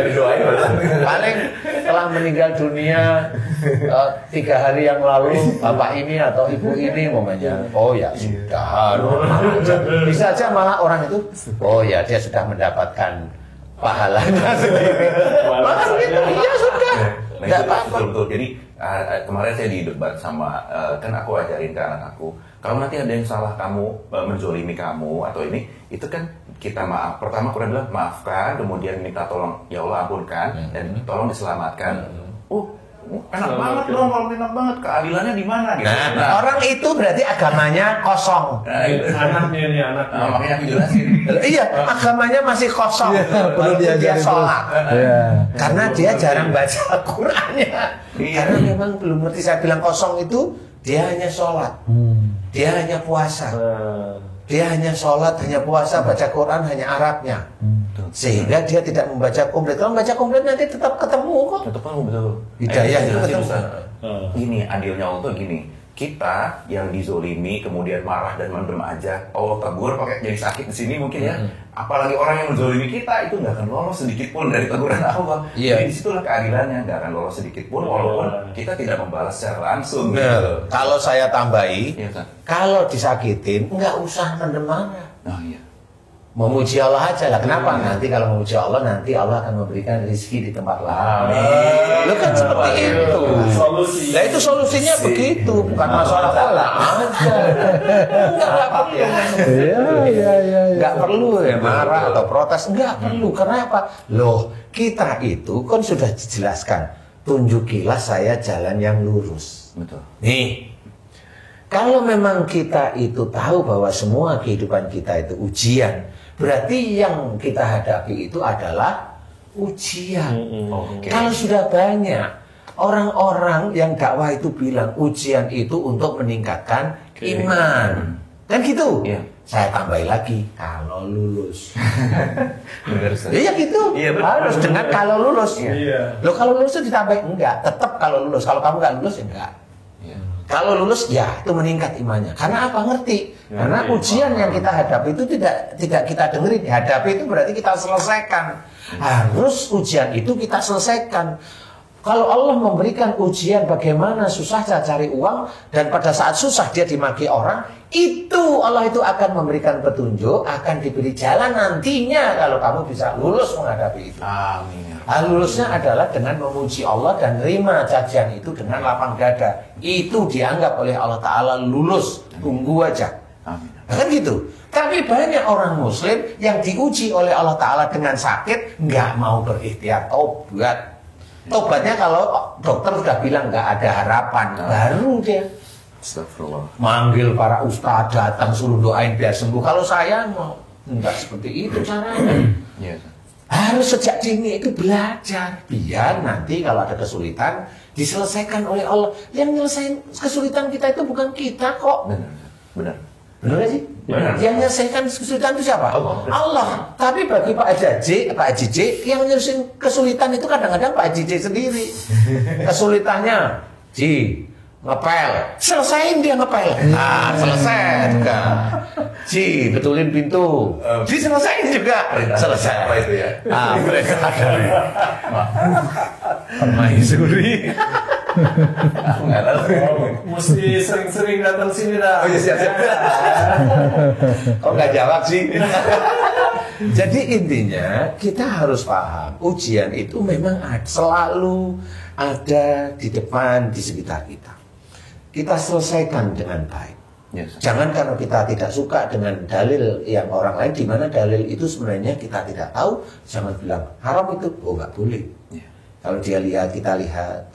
Paling telah meninggal dunia 3 hari yang lalu bapak ini atau ibu ini momennya. Oh ya sudah. Bisa aja malah orang itu oh ya dia sudah mendapatkan pahalanya sendiri. Malah gitu ya sudah. Enggak apa-apa. Betul. Jadi kemarin saya didebat sama kan aku ajarin ke anak aku. Kalau nanti ada yang salah kamu, menzolimi kamu atau ini, itu kan kita maaf. Pertama Quran bilang maafkan, kemudian minta tolong, ya Allah ampunkan, dan tolong diselamatkan. Enak banget dong, kalau enak banget. Keadilannya di mana? Gitu. Nah, orang itu berarti agamanya kosong. Anaknya. Makanya aku jelasin. Iya, agamanya masih kosong. Perlu dia diajarin sholat. Karena dia jarang baca Qurannya. Iya. Karena memang belum ngerti. Saya bilang kosong itu dia hanya sholat. Dia hanya puasa. Dia hanya sholat, hanya puasa, baca Quran hanya Arabnya. Sehingga dia tidak membaca komplit. Kalau membaca komplit nanti tetap ketemu kok. Tetap betul. Hidayah itu jelasin, ketemu. Ustaz. Gini, adilnya Allah tuh gini. Kita yang dizolimi kemudian marah dan mendem aja, Allah tegur pakai jadi sakit di sini mungkin ya. Apalagi orang yang menzolimi kita itu nggak akan lolos sedikit pun dari teguran Allah. Iya. Jadi disitulah keadilannya, nggak akan lolos sedikit pun walaupun kita tidak membalas secara langsung. Benar. Kalau saya tambahi, Iya, Ustaz. kalau disakitin nggak usah mendem marah. Oh iya. Memuji Allah aja lah. Kenapa? Nanti kalau memuji Allah, nanti Allah akan memberikan rezeki di tempat lain. Lo kan seperti itu. Nah itu solusinya begitu, bukan masalah Allah aja. Enggak perlu. Enggak perlu ya marah atau protes. Enggak perlu. Karena apa? Loh, kita itu kan sudah dijelaskan. Tunjukilah saya jalan yang lurus. Betul. Nih. Kalau memang kita itu tahu bahwa semua kehidupan kita itu ujian, berarti yang kita hadapi itu adalah ujian. Kalau sudah banyak orang-orang yang dakwah itu bilang ujian itu untuk meningkatkan iman, kan gitu? Iya. Saya tambahin lagi, kalau lulus. Iya gitu. Iya, harus dengan kalau lulus. Iya. Loh kalau lulus itu ditambahin enggak, tetap kalau lulus. Kalau kamu enggak lulus ya enggak. Kalau lulus ya itu meningkat imannya. Karena apa? Ngerti. Karena ujian yang kita hadapi itu tidak kita dengerin. Hadapi itu berarti kita selesaikan. Harus ujian itu kita selesaikan. Kalau Allah memberikan ujian bagaimana susahnya cari uang dan pada saat susah dia dimaki orang, itu Allah itu akan memberikan petunjuk, akan diberi jalan nantinya kalau kamu bisa lulus menghadapi itu. Amin. Lulusnya adalah dengan memuji Allah dan terima cacian itu dengan lapang dada. Itu dianggap oleh Allah Ta'ala lulus. Tunggu aja. Amin. Kan gitu. Tapi banyak orang muslim yang diuji oleh Allah Ta'ala dengan sakit, nggak mau berikhtiar tobat. Tobatnya kalau dokter sudah bilang nggak ada harapan, baru dia Astagfirullah. manggil para ustadz datang suruh doain biar sembuh. Kalau saya mau nggak seperti itu caranya. Iya. Harus sejak dini itu belajar biar nanti kalau ada kesulitan diselesaikan oleh Allah. Yang nyelesain kesulitan kita itu bukan kita kok. Benar. Benar gak sih? Benar. Yang menyelesaikan kesulitan itu siapa? Allah. Tapi bagi Pak Haji J, yang nyelesain kesulitan itu kadang-kadang Pak Haji J sendiri. Kesulitannya, ngepel. Selesain dia ngepel. Nah, selesai juga. Betulin pintu. Diselesain juga. Selesai. Apa itu ya? Mereka ada. Permaisuri. Nggak tahu. Mesti sering-sering datang sini dah. Oh iya, siap. Kok nggak jawab sih? Jadi intinya kita harus paham ujian itu memang selalu ada di depan, di sekitar kita. Kita selesaikan dengan baik. Yes. Jangan karena kita tidak suka dengan dalil yang orang lain, di mana dalil itu sebenarnya kita tidak tahu, jangan bilang haram itu, oh nggak boleh. Yeah. Kalau dia lihat, kita lihat,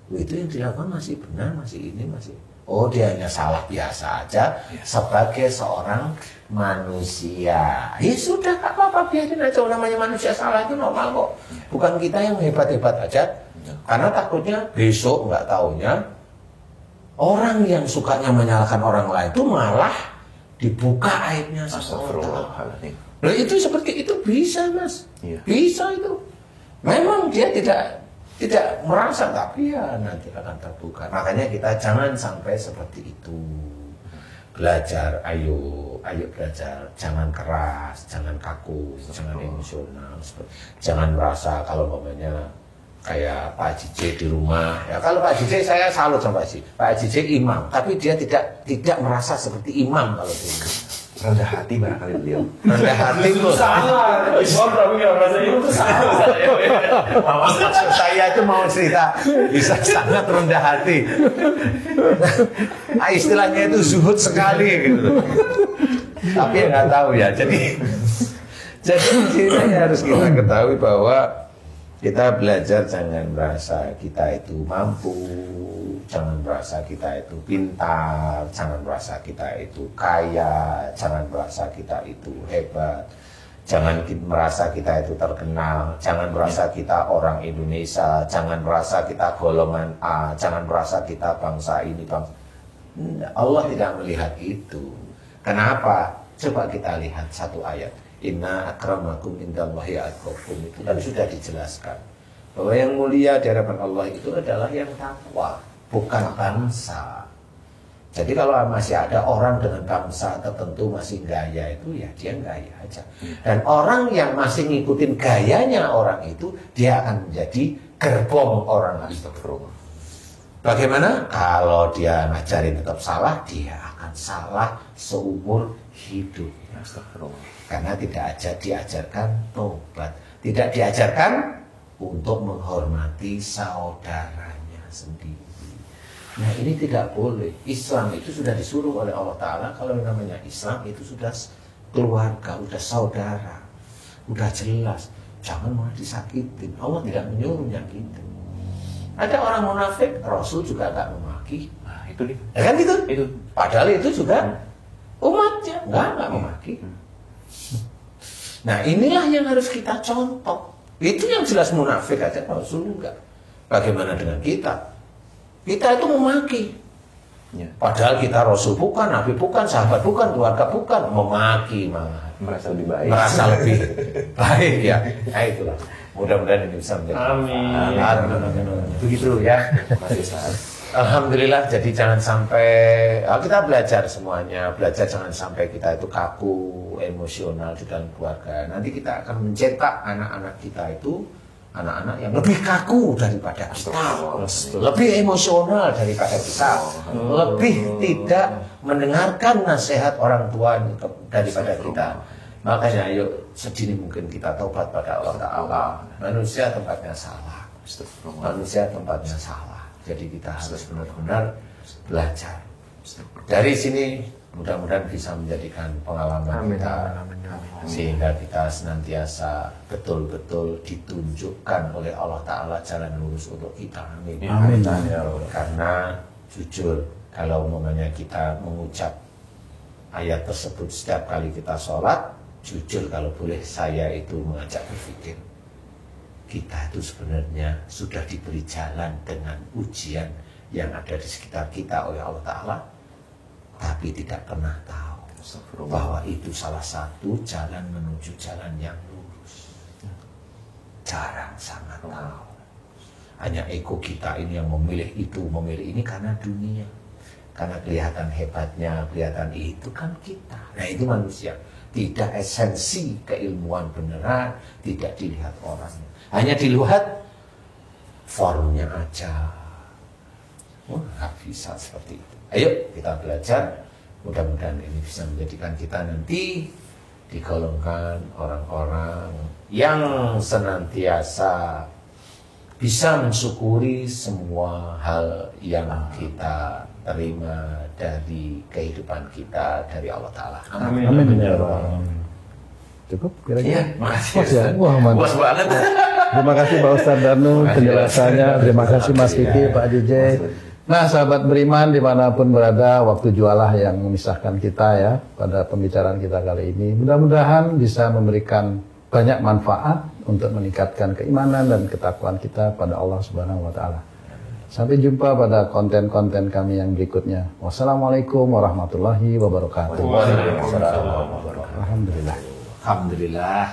oh, itu yang dilakukan masih benar, masih ini, masih. Oh dia hanya salah biasa aja sebagai seorang manusia. Ya sudah, gak apa-apa, biarin aja, namanya manusia salah itu normal kok. Bukan kita yang hebat-hebat aja, karena takutnya besok nggak taunya orang yang sukanya menyalahkan orang lain itu malah dibuka aibnya seseorang. Astagfirullahaladzim. Nah itu seperti itu bisa mas, Iya. bisa itu. Memang dia tidak merasa, tapi ya nanti akan terbuka. Makanya kita jangan sampai seperti itu. Belajar, ayo belajar. Jangan keras, jangan kaku, jangan emosional. Jangan merasa kalau momennya kayak Pak Haji J di rumah. Ya kalau Pak Haji J saya salut sama Pak Haji. Pak Haji J imam, tapi dia tidak merasa seperti imam kalau di rumah. Rendah hati barangkali beliau. Rendah hati Itu loh. salah. Imam tapi nggak merasa itu salah. Maksud saya itu mau cerita bisa sangat rendah hati. Nah, istilahnya itu zuhud sekali gitu. Tapi nggak tahu ya. Jadi di sini harus kita ketahui bahwa kita belajar jangan merasa kita itu mampu, jangan merasa kita itu pintar, jangan merasa kita itu kaya, jangan merasa kita itu hebat, jangan merasa kita itu terkenal, jangan merasa kita orang Indonesia, jangan merasa kita golongan A, jangan merasa kita bangsa ini, bangsa. Allah tidak melihat itu. Kenapa? Coba kita lihat satu ayat. Inna akramakum indallahi atqakum, itu kan sudah dijelaskan bahwa yang mulia di hadapan Allah itu adalah yang takwa, bukan bangsa. Jadi kalau masih ada orang dengan bangsa tertentu masih gaya itu, ya dia gaya aja. Dan orang yang masih ngikutin gayanya orang itu, dia akan menjadi gerbong orang itu. Bagaimana? Kalau dia ngajarin tetap salah, dia akan salah seumur hidup. Astagfirullah. Karena tidak diajarkan tobat, tidak diajarkan untuk menghormati saudaranya sendiri. Nah ini tidak boleh. Islam itu sudah disuruh oleh Allah Ta'ala. Kalau namanya Islam itu sudah keluarga, sudah saudara, sudah jelas. Jangan malah disakitin. Allah tidak menyuruh nyakitin. Ada orang munafik, Rasul juga nggak memaki. Nah, itu nih. Ya kan gitu? Itu. Padahal itu juga umatnya, nggak memaki. Nah inilah yang harus kita contoh. Itu yang jelas munafik aja, Rasul enggak. Bagaimana dengan kita? Kita itu memaki. Ya. Padahal kita Rasul bukan, Nabi bukan, sahabat bukan, keluarga bukan, memaki malah. Merasa lebih baik. Merasa lebih baik ya. Nah itulah. Mudah-mudahan ini bisa menjadi. Amin. Begitu ya. Masih saat. Alhamdulillah, jadi jangan sampai kita belajar semuanya, belajar jangan sampai kita itu kaku, emosional di dalam keluarga. Nanti kita akan mencetak anak-anak kita itu anak-anak yang lebih kaku daripada kita, lebih emosional daripada kita, lebih tidak mendengarkan nasihat orang tua daripada kita. Makanya ayo sedini mungkin kita taubat pada Allah Ta'ala. Manusia tempatnya salah, manusia tempatnya salah. Jadi kita harus benar-benar belajar. Dari sini mudah-mudahan bisa menjadikan pengalaman kita. Sehingga kita senantiasa betul-betul ditunjukkan oleh Allah Ta'ala jalan lurus untuk kita. Amin. Amin. Karena jujur kalau umpamanya kita mengucap ayat tersebut setiap kali kita sholat, jujur kalau boleh saya itu mengajak berpikir. Kita itu sebenarnya sudah diberi jalan dengan ujian yang ada di sekitar kita oleh Allah Ta'ala, tapi tidak pernah tahu bahwa itu salah satu jalan menuju jalan yang lurus. Jarang sangat tahu. Hanya ego kita ini yang memilih itu, memilih ini karena dunia. Karena kelihatan hebatnya, kelihatan itu kan kita. Nah itu manusia. Tidak esensi keilmuan beneran, tidak dilihat orangnya. Hanya dilihat formnya aja. Nggak bisa seperti itu. Ayo kita belajar. Mudah-mudahan ini bisa menjadikan kita nanti digolongkan orang-orang yang senantiasa bisa mensyukuri semua hal yang kita terima dari kehidupan kita dari Allah Ta'ala. Amin. Amin. Ya Allah. Cukup kira-kira? Iya, makasih. Puas ya? Wah, mantap. Puas banget. Terima kasih Pak Ustadz Danu penjelasannya. Terima kasih Mas Kiki, Pak JJ. Nah, sahabat beriman dimanapun berada, waktu jualah yang memisahkan kita ya pada pembicaraan kita kali ini. Mudah-mudahan bisa memberikan banyak manfaat untuk meningkatkan keimanan dan ketakwaan kita pada Allah Subhanahu wa Ta'ala. Sampai jumpa pada konten-konten kami yang berikutnya. Wassalamualaikum warahmatullahi wabarakatuh. Waalaikumsalam warahmatullahi wabarakatuh. Alhamdulillah. Alhamdulillah.